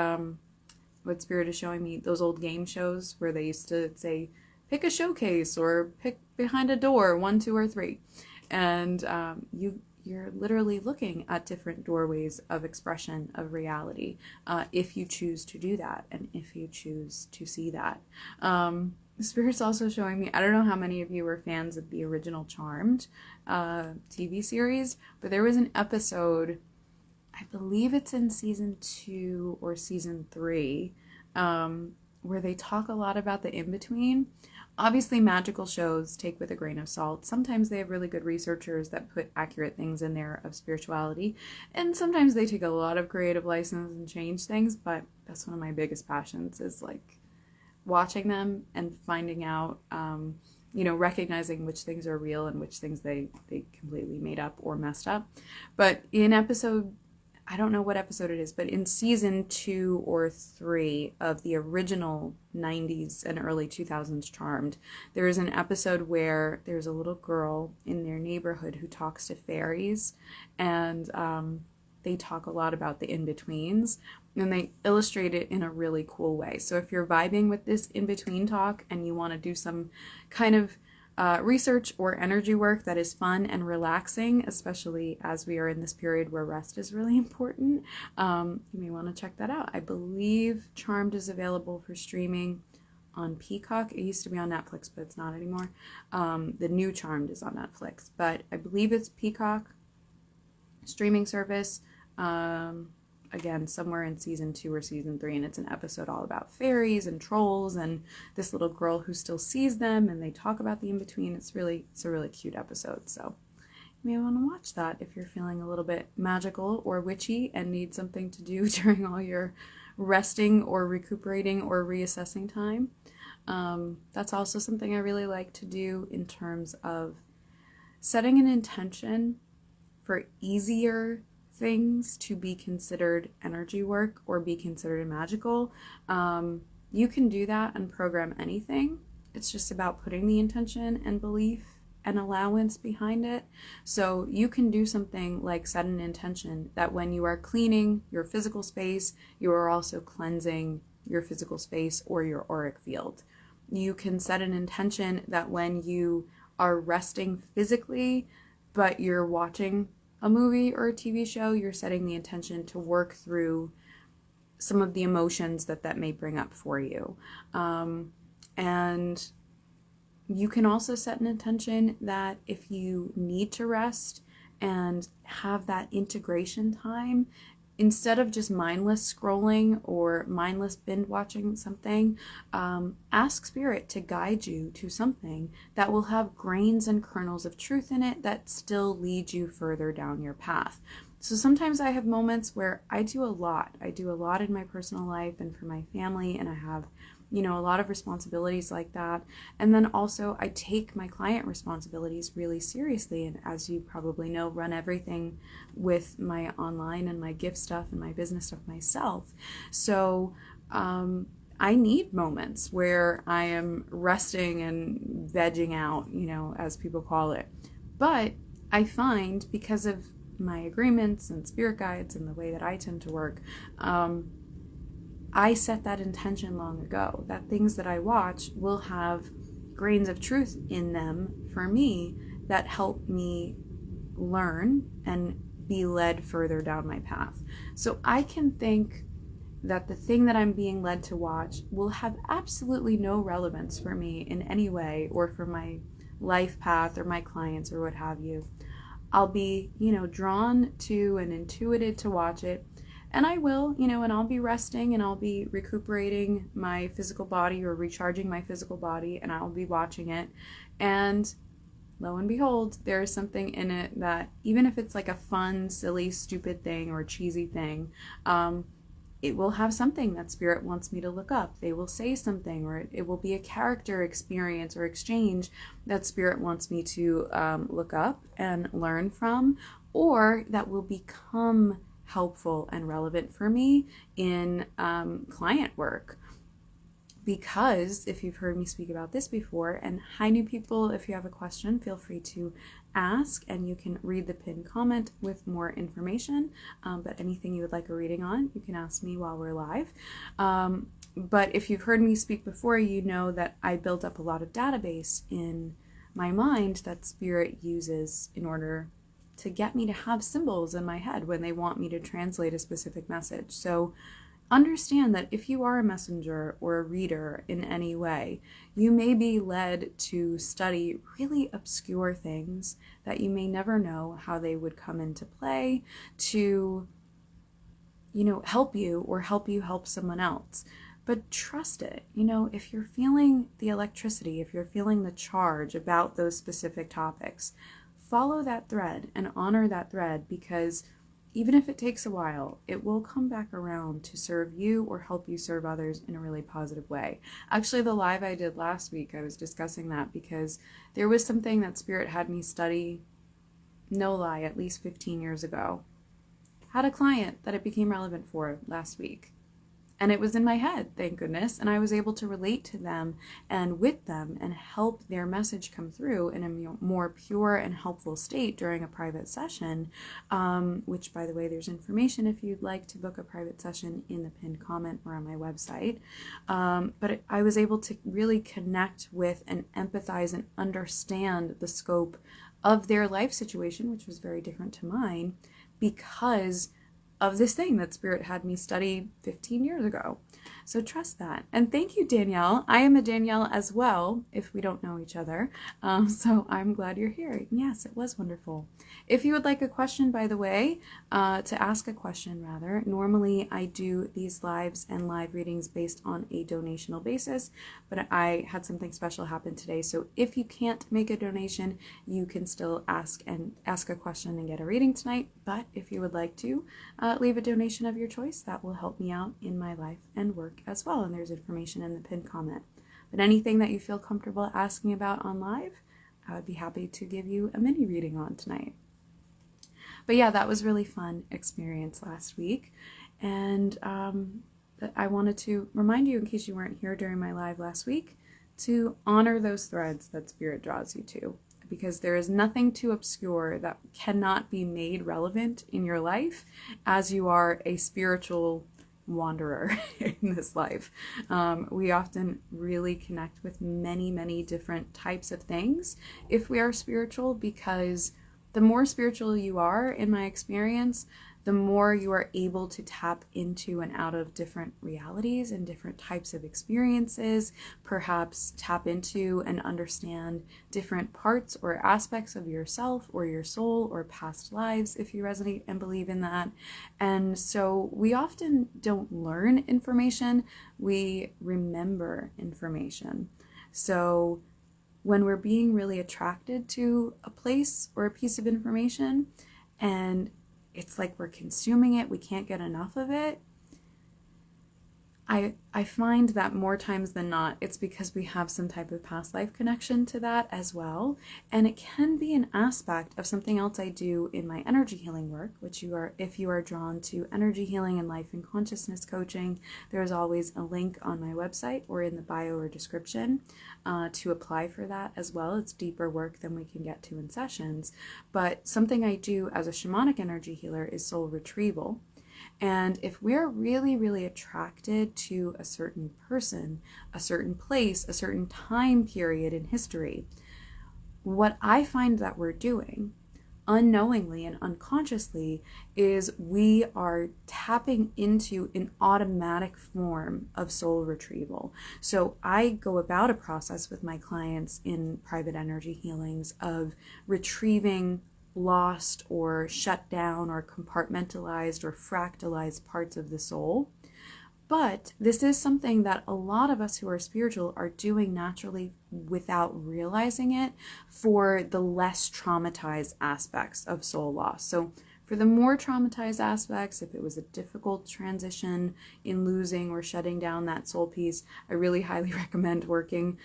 what Spirit is showing me, those old game shows where they used to say, pick a showcase or pick behind a door, 1, 2, or 3. And you're literally looking at different doorways of expression of reality if you choose to do that and if you choose to see that. Spirit's also showing me, I don't know how many of you were fans of the original Charmed TV series, but there was an episode, I believe it's in season 2 or season 3, where they talk a lot about the in-between. Obviously, magical shows take with a grain of salt. Sometimes they have really good researchers that put accurate things in there of spirituality, and sometimes they take a lot of creative license and change things, but that's one of my biggest passions, is like watching them and finding out, recognizing which things are real and which things they completely made up or messed up. But in episode, I don't know what episode it is, but in season 2 or 3 of the original 90s and early 2000s Charmed, there is an episode where there's a little girl in their neighborhood who talks to fairies, and they talk a lot about the in-betweens, and they illustrate it in a really cool way. So if you're vibing with this in-between talk and you want to do some kind of research or energy work that is fun and relaxing, especially as we are in this period where rest is really important, you may want to check that out. I believe Charmed is available for streaming on Peacock. It used to be on Netflix, but it's not anymore. The new Charmed is on Netflix, but I believe it's Peacock streaming service. Again, somewhere in season 2 or season 3, and it's an episode all about fairies and trolls and this little girl who still sees them, and they talk about the in-between. It's a really cute episode, so you may want to watch that if you're feeling a little bit magical or witchy and need something to do during all your resting or recuperating or reassessing time. That's also something I really like to do in terms of setting an intention for easier things to be considered energy work or be considered magical. You can do that and program anything. It's just about putting the intention and belief and allowance behind it. So you can do something like set an intention that when you are cleaning your physical space, you are also cleansing your physical space or your auric field. You can set an intention that when you are resting physically, but you're watching a movie or a TV show, you're setting the intention to work through some of the emotions that may bring up for you. And you can also set an intention that if you need to rest and have that integration time, instead of just mindless scrolling or mindless binge watching something, ask Spirit to guide you to something that will have grains and kernels of truth in it that still lead you further down your path. So sometimes I have moments where I do a lot. I do a lot in my personal life and for my family, and I have a lot of responsibilities like that. And then also I take my client responsibilities really seriously. And as you probably know, run everything with my online and my gift stuff and my business stuff myself. So I need moments where I am resting and vegging out, as people call it. But I find, because of my agreements and spirit guides and the way that I tend to work, I set that intention long ago that things that I watch will have grains of truth in them for me that help me learn and be led further down my path. So I can think that the thing that I'm being led to watch will have absolutely no relevance for me in any way, or for my life path or my clients or what have you. I'll be, drawn to and intuited to watch it. And I will, and I'll be resting and I'll be recuperating my physical body or recharging my physical body, and I'll be watching it. And lo and behold, there is something in it that, even if it's like a fun, silly, stupid thing or cheesy thing, it will have something that Spirit wants me to look up. They will say something, or it will be a character experience or exchange that Spirit wants me to look up and learn from, or that will become helpful and relevant for me in client work. Because if you've heard me speak about this before, and hi new people, if you have a question, feel free to ask, and you can read the pinned comment with more information. But anything you would like a reading on, you can ask me while we're live. But if you've heard me speak before, you know that I built up a lot of database in my mind that Spirit uses in order to get me to have symbols in my head when they want me to translate a specific message. So understand that if you are a messenger or a reader in any way, you may be led to study really obscure things that you may never know how they would come into play to, help you or help you help someone else. But trust it. If you're feeling the electricity, if you're feeling the charge about those specific topics, follow that thread and honor that thread, because even if it takes a while, it will come back around to serve you or help you serve others in a really positive way. Actually, the live I did last week, I was discussing that because there was something that Spirit had me study, no lie, at least 15 years ago. Had a client that it became relevant for last week. And it was in my head, thank goodness, and I was able to relate to them and with them and help their message come through in a more pure and helpful state during a private session, which, by the way, there's information if you'd like to book a private session in the pinned comment or on my website. But I was able to really connect with and empathize and understand the scope of their life situation, which was very different to mine, because of this thing that Spirit had me study 15 years ago. So trust that. And thank you, Danielle. I am a Danielle as well, if we don't know each other. So I'm glad you're here. Yes, it was wonderful. If you would like a question, by the way, to ask a question rather, normally I do these lives and live readings based on a donational basis, but I had something special happen today. So if you can't make a donation, you can still ask a question and get a reading tonight. But if you would like to leave a donation of your choice, that will help me out in my life and work as well, and there's information in the pinned comment. But anything that you feel comfortable asking about on live, I would be happy to give you a mini reading on tonight. But yeah, that was really fun experience last week, and I wanted to remind you, in case you weren't here during my live last week, to honor those threads that Spirit draws you to, because there is nothing too obscure that cannot be made relevant in your life as you are a spiritual wanderer in this life. We often really connect with many, many different types of things if we are spiritual, because the more spiritual you are, in my experience, the more you are able to tap into and out of different realities and different types of experiences, perhaps tap into and understand different parts or aspects of yourself or your soul or past lives, if you resonate and believe in that. And so we often don't learn information, we remember information. So when we're being really attracted to a place or a piece of information, and it's like we're consuming it, we can't get enough of it, I find that more times than not, it's because we have some type of past life connection to that as well. And it can be an aspect of something else I do in my energy healing work, which if you are drawn to energy healing and life and consciousness coaching, there's always a link on my website or in the bio or description to apply for that as well. It's deeper work than we can get to in sessions. But something I do as a shamanic energy healer is soul retrieval. And if we're really, really attracted to a certain person, a certain place, a certain time period in history, what I find that we're doing unknowingly and unconsciously is we are tapping into an automatic form of soul retrieval. So I go about a process with my clients in private energy healings of retrieving lost or shut down or compartmentalized or fractalized parts of the soul. But this is something that a lot of us who are spiritual are doing naturally without realizing it for the less traumatized aspects of soul loss. So for the more traumatized aspects, if it was a difficult transition in losing or shutting down that soul piece, I really highly recommend working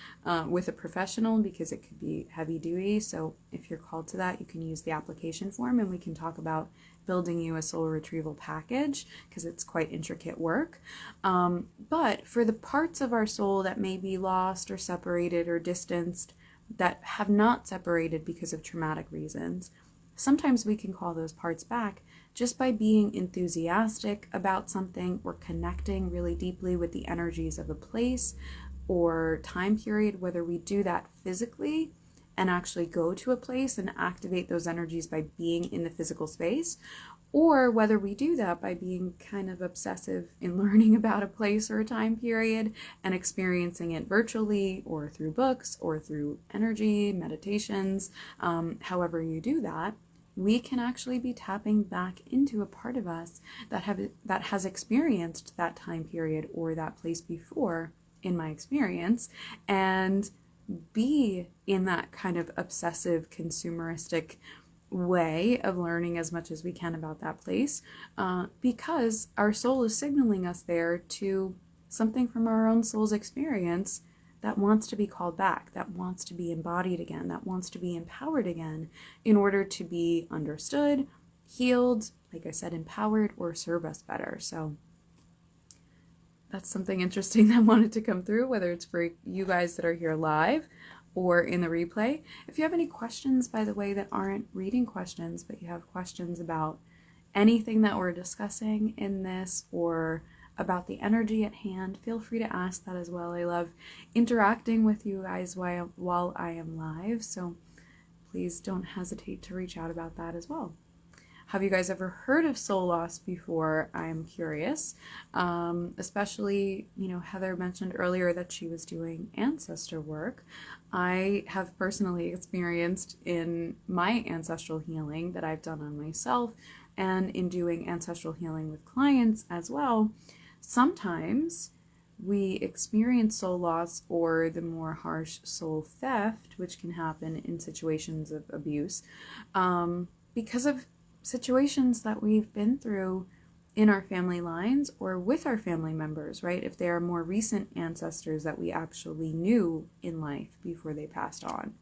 with a professional, because it could be heavy duty. So if you're called to that, you can use the application form and we can talk about building you a soul retrieval package, because it's quite intricate work. But for the parts of our soul that may be lost or separated or distanced, that have not separated because of traumatic reasons, sometimes we can call those parts back just by being enthusiastic about something or connecting really deeply with the energies of a place or time period, whether we do that physically and actually go to a place and activate those energies by being in the physical space, or whether we do that by being kind of obsessive in learning about a place or a time period and experiencing it virtually or through books or through energy, meditations, however you do that. We can actually be tapping back into a part of us that has experienced that time period or that place before, in my experience, and be in that kind of obsessive consumeristic way of learning as much as we can about that place, because our soul is signaling us there to something from our own soul's experience that wants to be called back, that wants to be embodied again, that wants to be empowered again in order to be understood, healed, like I said, empowered, or serve us better. So that's something interesting that wanted to come through, whether it's for you guys that are here live or in the replay. If you have any questions, by the way, that aren't reading questions, but you have questions about anything that we're discussing in this or about the energy at hand, feel free to ask that as well. I love interacting with you guys while I am live, so please don't hesitate to reach out about that as well. Have you guys ever heard of soul loss before? I'm curious. Especially, Heather mentioned earlier that she was doing ancestor work. I have personally experienced in my ancestral healing that I've done on myself and in doing ancestral healing with clients as well. Sometimes we experience soul loss or the more harsh soul theft, which can happen in situations of abuse, because of situations that we've been through in our family lines or with our family members, right? If they are more recent ancestors that we actually knew in life before they passed on.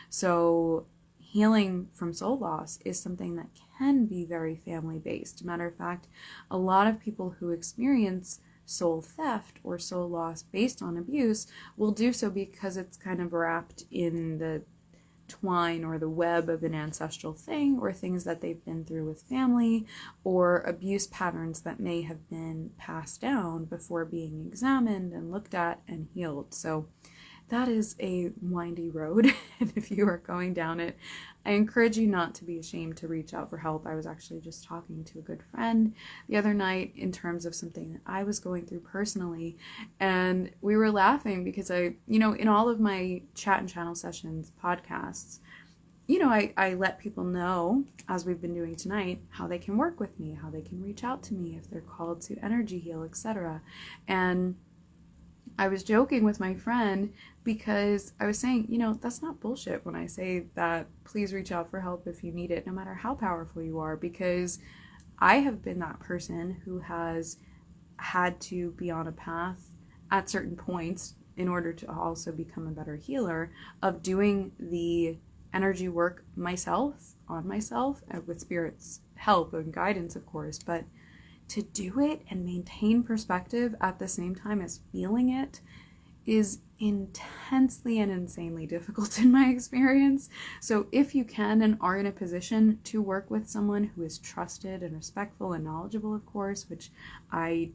So healing from soul loss is something that can be very family-based. Matter of fact, a lot of people who experience soul theft or soul loss based on abuse will do so because it's kind of wrapped in the twine or the web of an ancestral thing or things that they've been through with family or abuse patterns that may have been passed down before being examined and looked at and healed. So that is a windy road, and if you are going down it, I encourage you not to be ashamed to reach out for help. I was actually just talking to a good friend the other night in terms of something that I was going through personally, and we were laughing because in all of my chat and channel sessions, podcasts, I let people know, as we've been doing tonight, how they can work with me, how they can reach out to me if they're called to energy heal, etc. And I was joking with my friend because I was saying, that's not bullshit when I say that please reach out for help if you need it, no matter how powerful you are, because I have been that person who has had to be on a path at certain points in order to also become a better healer of doing the energy work myself, on myself, with spirit's help and guidance, of course, but to do it and maintain perspective at the same time as feeling it is intensely and insanely difficult in my experience. So if you can and are in a position to work with someone who is trusted and respectful and knowledgeable, of course, which I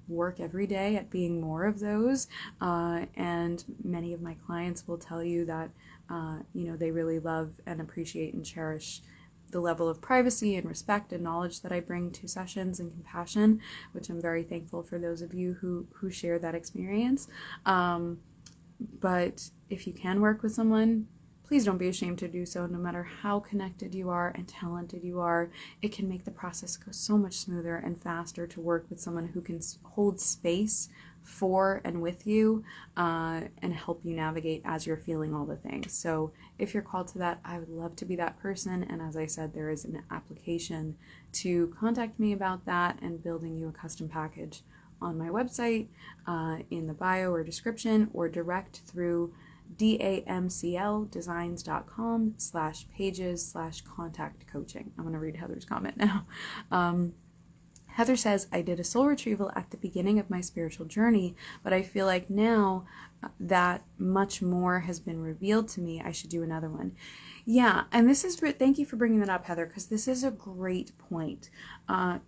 work every day at being more of those, and many of my clients will tell you that they really love and appreciate and cherish the level of privacy and respect and knowledge that I bring to sessions and compassion, which I'm very thankful for those of you who share that experience. But if you can work with someone, please don't be ashamed to do so. No matter how connected you are and talented you are, it can make the process go so much smoother and faster to work with someone who can hold space for and with you, and help you navigate as you're feeling all the things. So if you're called to that, I would love to be that person. And as I said, there is an application to contact me about that and building you a custom package on my website, in the bio or description, or direct through damcldesigns.com/pages/contact coaching. I'm going to read Heather's comment now. Heather says, I did a soul retrieval at the beginning of my spiritual journey, but I feel like now that much more has been revealed to me, I should do another one. Yeah, and thank you for bringing that up, Heather, because this is a great point.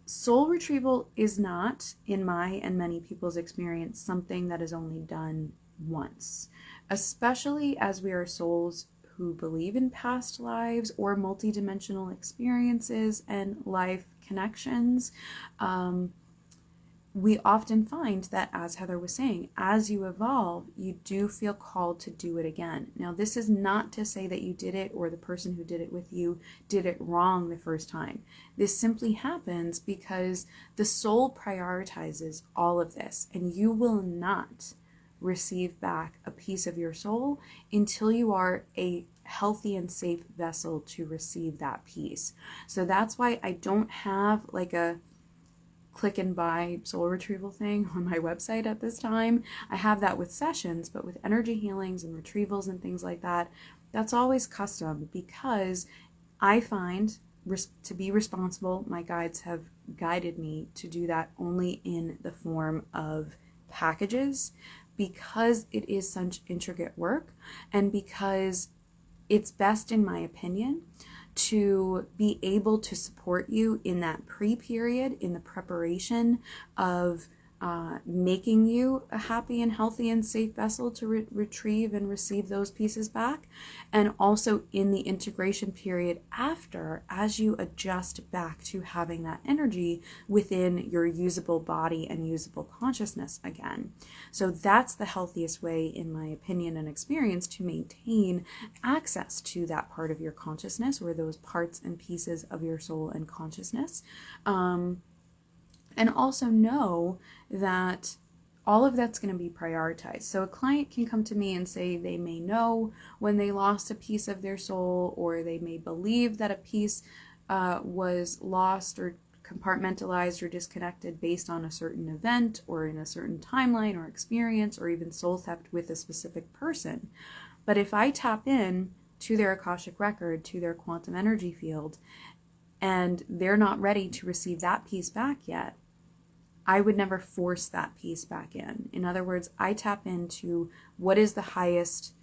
Soul retrieval is not, in my and many people's experience, something that is only done once, especially as we are souls who believe in past lives or multidimensional experiences and life connections. We often find that, as Heather was saying, as you evolve, you do feel called to do it again. Now, this is not to say that you did it or the person who did it with you did it wrong the first time. This simply happens because the soul prioritizes all of this, and you will not receive back a piece of your soul until you are a healthy and safe vessel to receive that piece. So that's why I don't have like a click and buy soul retrieval thing on my website at this time. I have that with sessions, but with energy healings and retrievals and things like that, that's always custom, because I find to be responsible, my guides have guided me to do that only in the form of packages, because it is such intricate work, and because it's best, in my opinion, to be able to support you in that pre-period, in the preparation of making you a happy and healthy and safe vessel to retrieve and receive those pieces back, and also in the integration period after, as you adjust back to having that energy within your usable body and usable consciousness again. So that's the healthiest way, in my opinion and experience, to maintain access to that part of your consciousness, or those parts and pieces of your soul and consciousness. And also know that all of that's going to be prioritized. So a client can come to me and say they may know when they lost a piece of their soul, or they may believe that a piece was lost or compartmentalized or disconnected based on a certain event or in a certain timeline or experience, or even soul theft with a specific person. But if I tap in to their Akashic record, to their quantum energy field, and they're not ready to receive that piece back yet, I would never force that piece back in. In other words, I tap into what is the highest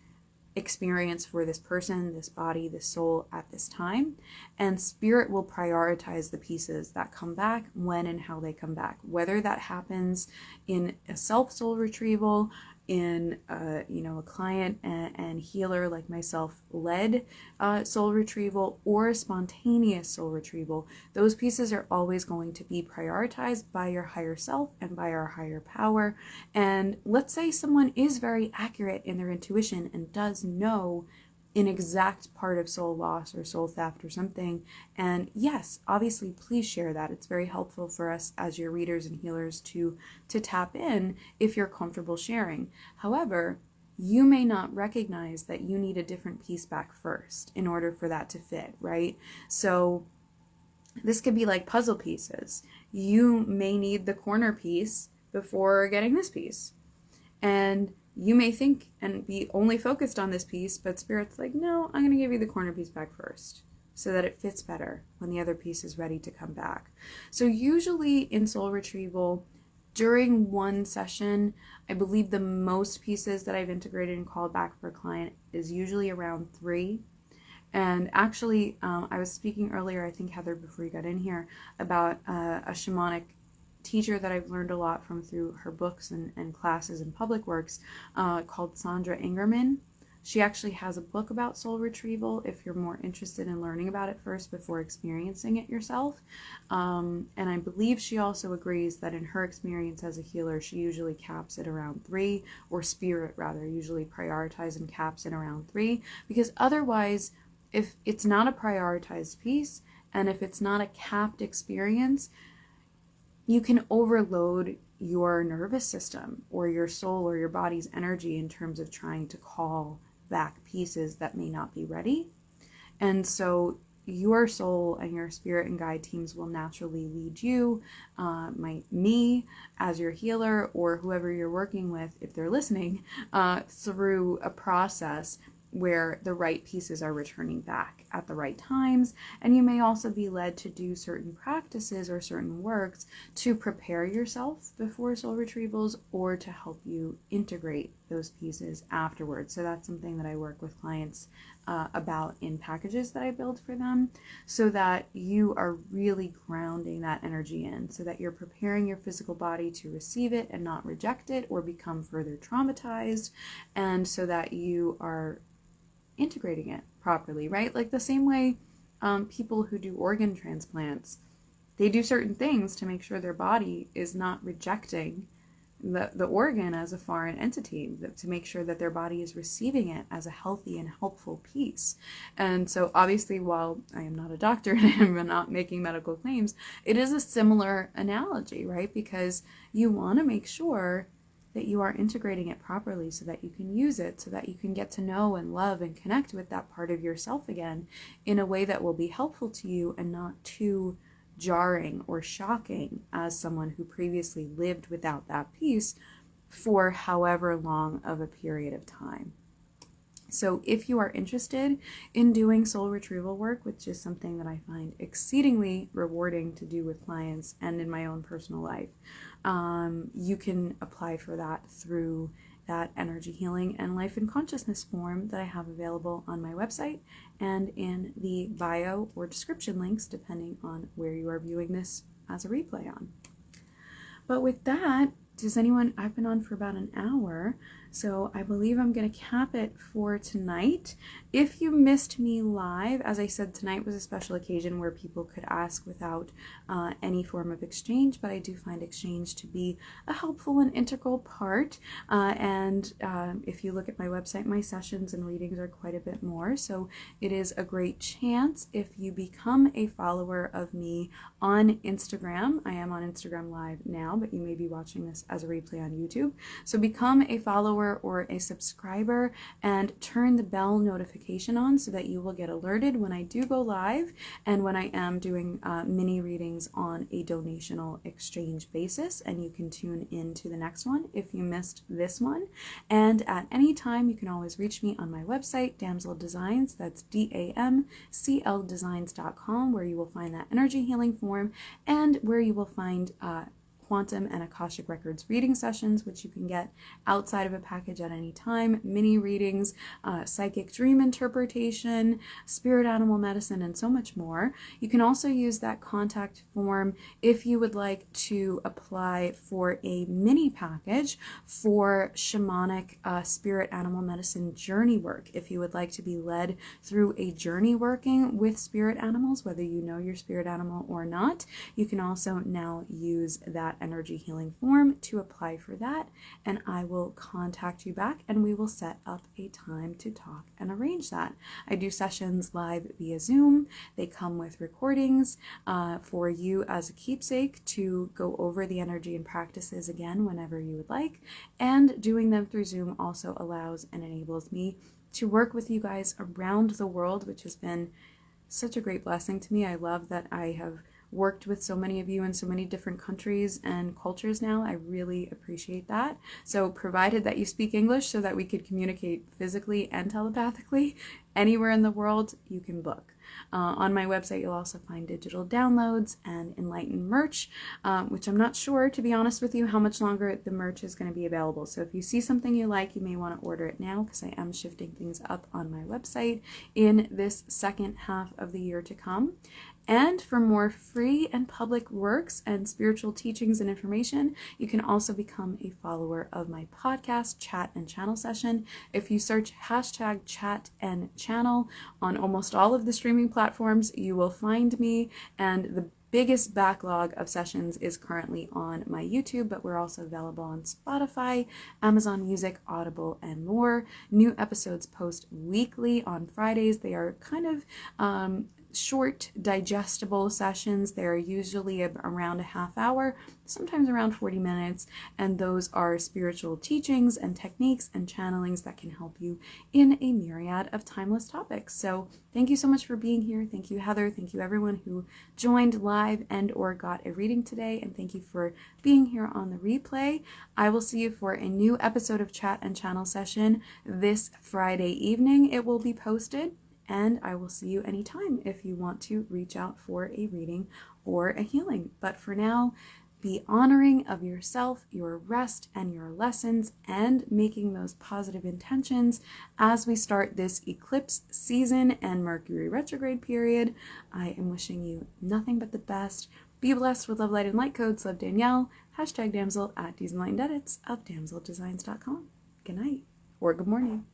experience for this person, this body, this soul at this time, and spirit will prioritize the pieces that come back, when and how they come back, whether that happens in a self-soul retrieval, in a client and healer like myself led soul retrieval, or a spontaneous soul retrieval. Those pieces are always going to be prioritized by your higher self and by our higher power. And let's say someone is very accurate in their intuition and does know an exact part of soul loss or soul theft or something, and yes, obviously, please share that. It's very helpful for us as your readers and healers to tap in if you're comfortable sharing. However, you may not recognize that you need a different piece back first in order for that to fit, right? So this could be like puzzle pieces. You may need the corner piece before getting this piece, and you may think and be only focused on this piece, but Spirit's like, no, I'm going to give you the corner piece back first so that it fits better when the other piece is ready to come back. So usually in soul retrieval, during one session, I believe the most pieces that I've integrated and called back for a client is usually around 3. And actually, I was speaking earlier, I think, Heather, before you got in here, about a shamanic teacher that I've learned a lot from through her books and classes and public works, called Sandra Ingerman. She actually has a book about soul retrieval if you're more interested in learning about it first before experiencing it yourself. And I believe she also agrees that in her experience as a healer, she usually caps it around 3, or spirit rather, usually prioritizes and caps it around 3, because otherwise, if it's not a prioritized piece and if it's not a capped experience, you can overload your nervous system or your soul or your body's energy in terms of trying to call back pieces that may not be ready. And so your soul and your spirit and guide teams will naturally lead you, me as your healer, or whoever you're working with, if they're listening, through a process where the right pieces are returning back at the right times. And you may also be led to do certain practices or certain works to prepare yourself before soul retrievals, or to help you integrate those pieces afterwards. So that's something that I work with clients about in packages that I build for them, so that you are really grounding that energy in, so that you're preparing your physical body to receive it and not reject it or become further traumatized, and so that you are integrating it properly, right? Like the same way people who do organ transplants, they do certain things to make sure their body is not rejecting the organ as a foreign entity, to make sure that their body is receiving it as a healthy and helpful piece. And so obviously, while I am not a doctor and I'm not making medical claims, it is a similar analogy, right? Because you want to make sure that you are integrating it properly so that you can use it, so that you can get to know and love and connect with that part of yourself again in a way that will be helpful to you and not too jarring or shocking as someone who previously lived without that piece for however long of a period of time. So if you are interested in doing soul retrieval work, which is something that I find exceedingly rewarding to do with clients and in my own personal life, you can apply for that through that energy healing and life and consciousness form that I have available on my website and in the bio or description links, depending on where you are viewing this as a replay on. But with that, I've been on for about an hour, so I believe I'm going to cap it for tonight. If you missed me live, as I said, tonight was a special occasion where people could ask without any form of exchange, but I do find exchange to be a helpful and integral part. If you look at my website, my sessions and readings are quite a bit more, so it is a great chance if you become a follower of me on Instagram. I am on Instagram Live now, but you may be watching this as a replay on YouTube. So become a follower or a subscriber and turn the bell notification on so that you will get alerted when I do go live and when I am doing mini readings on a donational exchange basis. And you can tune in to the next one if you missed this one. And at any time, you can always reach me on my website, Damsel Designs. That's DAMCLdesigns.com, where you will find that energy healing form and where you will find quantum and Akashic Records reading sessions, which you can get outside of a package at any time, mini readings, psychic dream interpretation, spirit animal medicine, and so much more. You can also use that contact form if you would like to apply for a mini package for shamanic spirit animal medicine journey work. If you would like to be led through a journey working with spirit animals, whether you know your spirit animal or not, you can also now use that energy healing form to apply for that, and I will contact you back and we will set up a time to talk and arrange that. I do sessions live via Zoom. They come with recordings for you as a keepsake to go over the energy and practices again whenever you would like, and doing them through Zoom also allows and enables me to work with you guys around the world, which has been such a great blessing to me. I love that I have worked with so many of you in so many different countries and cultures now. I really appreciate that. So provided that you speak English so that we could communicate physically and telepathically anywhere in the world, you can book. On my website, you'll also find digital downloads and Enlightened merch, which I'm not sure, to be honest with you, how much longer the merch is going to be available. So if you see something you like, you may want to order it now, because I am shifting things up on my website in this second half of the year to come. And for more free and public works and spiritual teachings and information, you can also become a follower of my podcast, Chat and Channel Session. If you search hashtag chat and channel on almost all of the streaming platforms, you will find me. And the biggest backlog of sessions is currently on my YouTube, but we're also available on Spotify, Amazon Music, Audible, and more. New episodes post weekly on Fridays. They are kind of short, digestible sessions. They're usually around a half hour, sometimes around 40 minutes, and those are spiritual teachings and techniques and channelings that can help you in a myriad of timeless topics. So thank you so much for being here. Thank you, Heather. Thank you, everyone who joined live and or got a reading today, and thank you for being here on the replay. I will see you for a new episode of Chat and Channel Session this Friday evening. It will be posted. And I will see you anytime if you want to reach out for a reading or a healing. But for now, be honoring of yourself, your rest, and your lessons, and making those positive intentions as we start this eclipse season and Mercury retrograde period. I am wishing you nothing but the best. Be blessed with love, light, and light codes. Love, Danielle. #Damsel at Enlightened Edits of DamselDesigns.com. Good night or good morning.